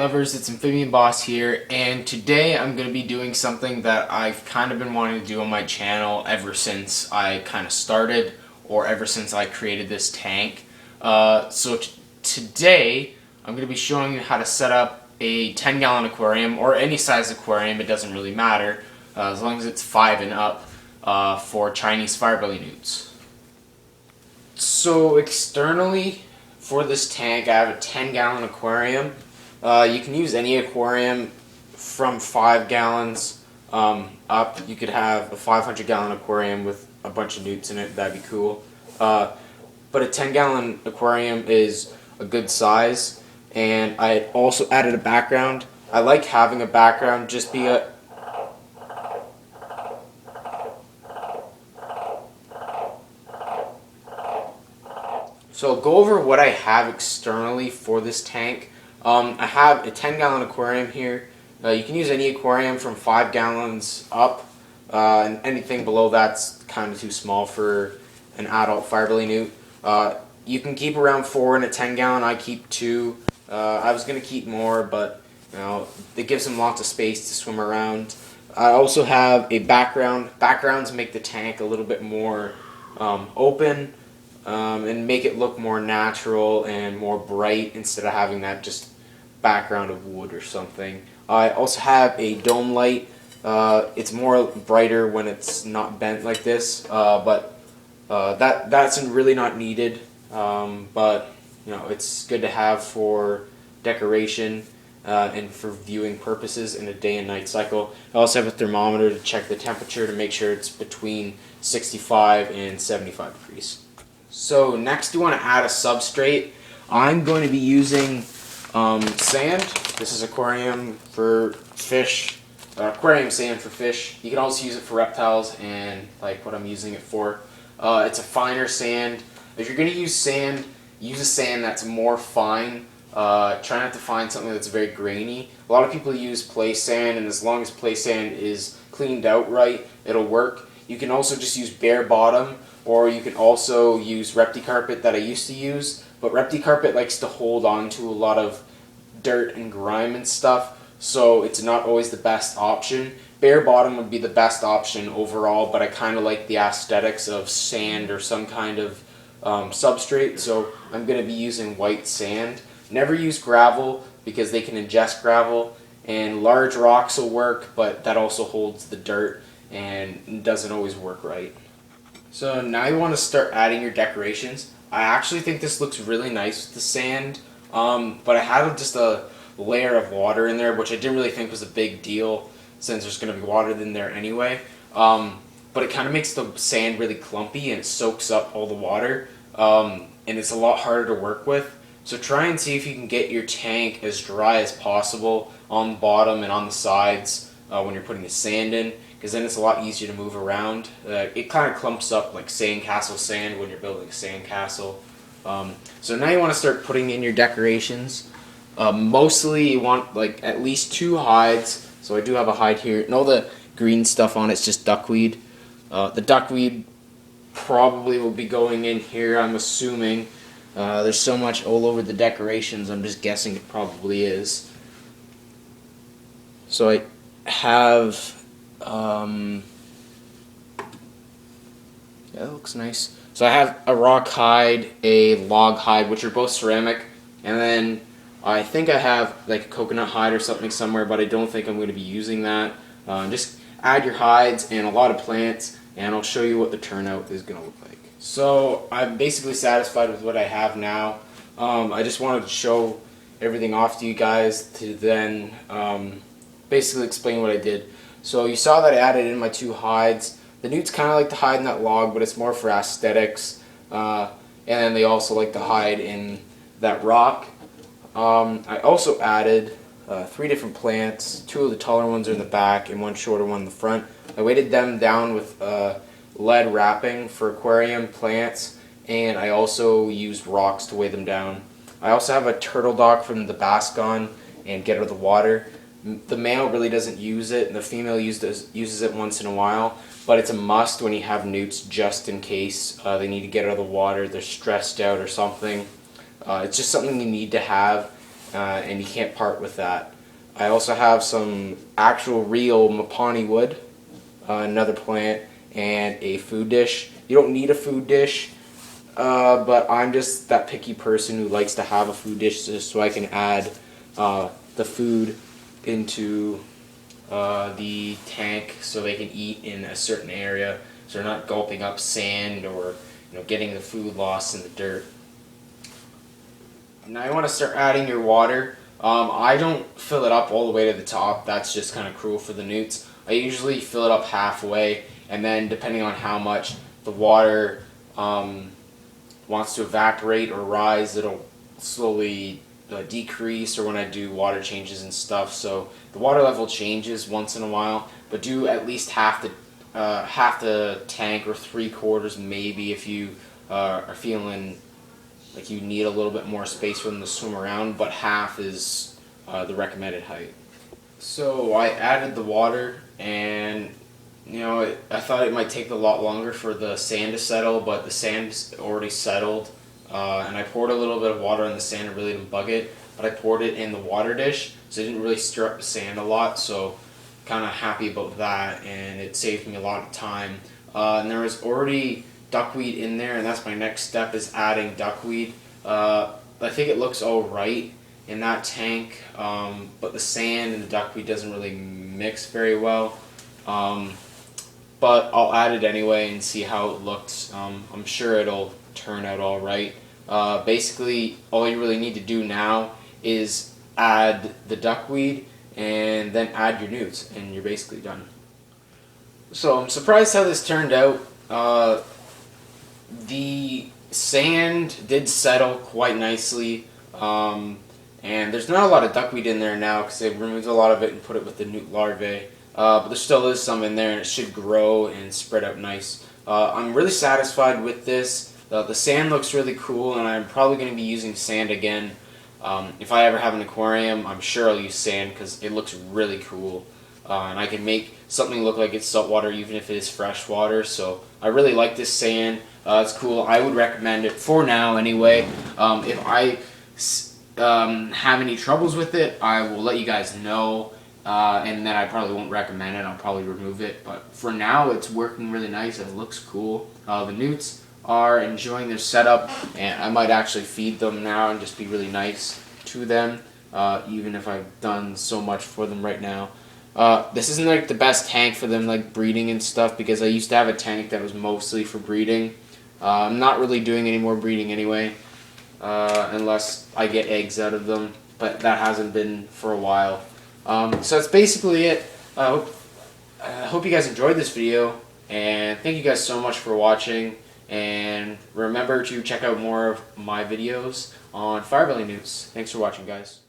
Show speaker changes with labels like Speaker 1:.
Speaker 1: lovers, it's Amphibian Boss here, and today I'm going to be doing something that I've kind of been wanting to do on my channel ever since I kind of started, or ever since I created this tank. Today I'm going to be showing you how to set up a 10-gallon aquarium, or any size aquarium, it doesn't really matter, as long as it's 5 and up, for Chinese Fire Belly Newts. So externally, for this tank, I have a 10-gallon aquarium. You can use any aquarium from 5 gallons up. You could have a 500-gallon aquarium with a bunch of newts in it. That'd be cool. But a 10-gallon aquarium is a good size. And I also added a background. I like having a background just because. So I'll go over what I have externally for this tank. I have a 10-gallon aquarium here. You can use any aquarium from 5 gallons up, and anything below that's kind of too small for an adult Fire Belly Newt. You can keep around 4 in a 10-gallon. I keep 2. I was going to keep more, but it gives them lots of space to swim around. I also have a background. Backgrounds make the tank a little bit more open. And make it look more natural and more bright instead of having that just background of wood or something. I also have a dome light. It's more brighter when it's not bent like this, but that's really not needed. But it's good to have for decoration and for viewing purposes in a day and night cycle. I also have a thermometer to check the temperature to make sure it's between 65 and 75 degrees. So next you want to add a substrate. I'm going to be using sand. This is aquarium for fish, aquarium sand for fish. You can also use it for reptiles and like what I'm using it for. It's a finer sand. If you're going to use sand, use a sand that's more fine. Try not to find something that's very grainy. A lot of people use play sand, and as long as play sand is cleaned out right, it'll work. You can also just use bare bottom, or you can also use ReptiCarpet that I used to use, but ReptiCarpet likes to hold on to a lot of dirt and grime and stuff, so it's not always the best option. Bare bottom would be the best option overall, but I kind of like the aesthetics of sand or some kind of substrate, so I'm going to be using white sand. Never use gravel because they can ingest gravel, and large rocks will work, but that also holds the dirt and doesn't always work right. So now you want to start adding your decorations. I actually think this looks really nice with the sand, but I had just a layer of water in there, which I didn't really think was a big deal since there's going to be water in there anyway. But it kind of makes the sand really clumpy and it soaks up all the water, and it's a lot harder to work with. So try and see if you can get your tank as dry as possible on the bottom and on the sides when you're putting the sand in, because then it's a lot easier to move around. It kind of clumps up like sandcastle sand when you're building a sandcastle. So now you want to start putting in your decorations. Mostly you want like at least 2 hides. So I do have a hide here. And all the green stuff on it's just duckweed. The duckweed probably will be going in here, I'm assuming. There's so much all over the decorations, I'm just guessing it probably is. So I have yeah, that looks nice. So I have a rock hide, a log hide, which are both ceramic, and then I think I have like a coconut hide or something somewhere, but I don't think I'm going to be using that. Just add your hides and a lot of plants, and I'll show you what the turnout is going to look like. So I'm basically satisfied with what I have now. I just wanted to show everything off to you guys to then basically explain what I did. So you saw that I added in my 2 hides. The newts kind of like to hide in that log, but it's more for aesthetics. And then they also like to hide in that rock. I also added 3 different plants. 2 of the taller ones are in the back and 1 shorter one in the front. I weighted them down with lead wrapping for aquarium plants, and I also used rocks to weigh them down. I also have a turtle dock from the Bascon and Get Out of the Water. The male really doesn't use it, and the female uses it once in a while, but it's a must when you have newts just in case they need to get out of the water, they're stressed out or something. It's just something you need to have. and you can't part with that. I also have some actual real Mapani wood, another plant, and a food dish. You don't need a food dish, but I'm just that picky person who likes to have a food dish just so I can add the food into the tank so they can eat in a certain area, so they're not gulping up sand or getting the food lost in the dirt. Now you want to start adding your water. I don't fill it up all the way to the top. That's just kind of cruel for the newts. I usually fill it up halfway, and then depending on how much the water wants to evaporate or rise, it'll slowly decrease, or when I do water changes and stuff. So the water level changes once in a while, but do at least half the tank or 3/4 maybe if you are feeling like you need a little bit more space for them to swim around, but half is the recommended height. So I added the water, and I thought it might take a lot longer for the sand to settle, but the sand's already settled. And I poured a little bit of water on the sand. It really didn't bug it, but I poured it in the water dish, so it didn't really stir up the sand a lot. So kind of happy about that, and it saved me a lot of time. And there was already duckweed in there, and that's my next step, is adding duckweed. I think it looks all right in that tank, but the sand and the duckweed doesn't really mix very well. But I'll add it anyway and see how it looks. I'm sure it'll turn out all right. Basically, all you really need to do now is add the duckweed and then add your newts, and you're basically done. So I'm surprised how this turned out. The sand did settle quite nicely, and there's not a lot of duckweed in there now because they removed a lot of it and put it with the newt larvae. But there still is some in there, and it should grow and spread out nice. I'm really satisfied with this. The sand looks really cool, and I'm probably going to be using sand again. If I ever have an aquarium, I'm sure I'll use sand because it looks really cool. And I can make something look like it's saltwater even if it is fresh water. So I really like this sand. It's cool. I would recommend it for now anyway. If I have any troubles with it, I will let you guys know. And then I probably won't recommend it. I'll probably remove it. But for now, it's working really nice. It looks cool. The newts are enjoying their setup, and I might actually feed them now and just be really nice to them, even if I've done so much for them right now. This isn't like the best tank for them, like breeding and stuff, because I used to have a tank that was mostly for breeding. I'm not really doing any more breeding anyway, unless I get eggs out of them, but that hasn't been for a while. So that's basically it. I hope you guys enjoyed this video, and thank you guys so much for watching. And remember to check out more of my videos on Fire Belly Newts. Thanks for watching, guys.